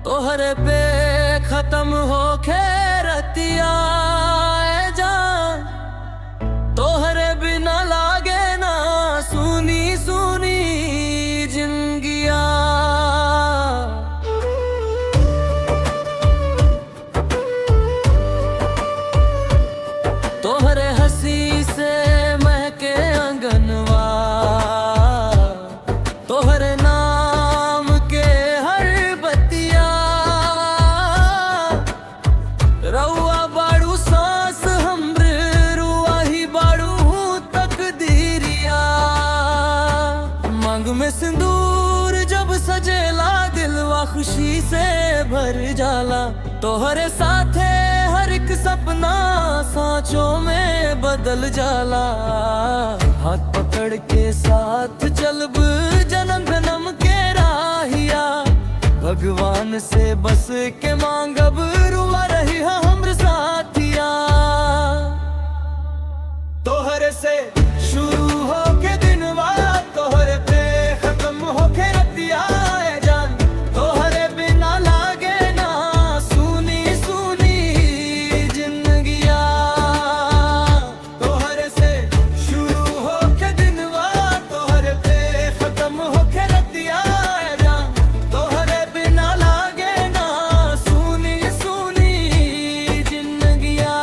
तोहरे पे खत्म हो खेरतिया जान, तोहरे बिना लागे ना सुनी सुनी जिंदगिया। तोहरे हंसी से महके अंगनवा, तोहरे नाम के हर बतिया। रउआ बाड़ू सांस हमरे, रुआ ही बाड़ू तकदीरिया। मांग में सिंदूर जब सजेला, दिलवा खुशी से भर जाला। तोहरे साथे हर एक सपना सांचों में बदल जाला। हाथ पकड़ के साथ चलब जन्म जन्म के राहिया। भगवान से बस के मांगब रुआ रही हमर साथिया। तोहरे से शुरू हो के दिनवा, तोहरे पे खत्म हो के रतिया जान। तोहरे बिना लागे ना सुनी सुनी जिंदगिया। तोहरे से शुरू हो के दिनवा, तोहरे पे खत्म हो के रतिया जान। तोहरे बिना लागे ना सुनी सुनी जिंदगिया।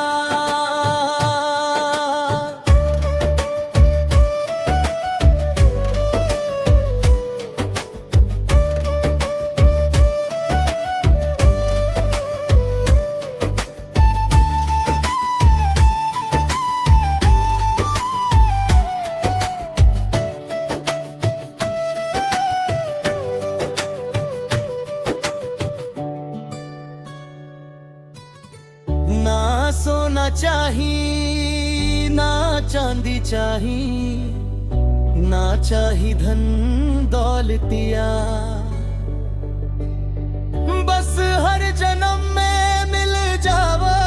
ना सोना चाही ना चांदी चाही, ना चाही धन दौलतिया। बस हर जन्म में मिल जावा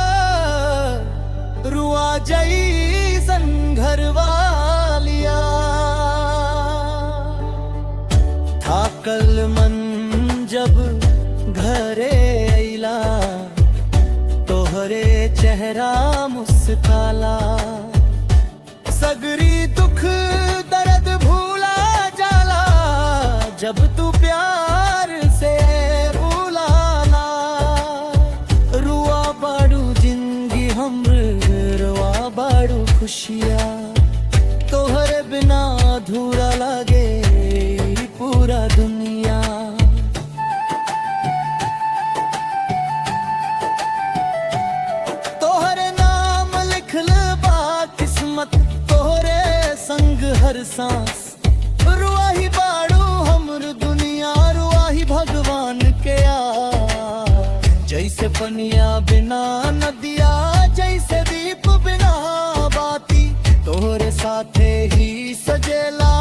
रुआ जैसन घरवालिया। थाकल मन जब घरे अइला, तोहरे चेहरा मुस्काला। सगरी दुख दर्द भूला जाला, जब तू प्यार से बुलाला। रुआ बाड़ू जिंदगी हमर, रुआ बाड़ू खुशिया। तोहरे बिना अधूरा लागे पूरा दुनिया। तोहरे संग हर सांस, रुआ ही बाड़ू हमर दुनिया। रुआ ही भगवान के जैसे पनिया बिना नदिया, जैसे दीप बिना बाती। तोहरे साथे ही सजेला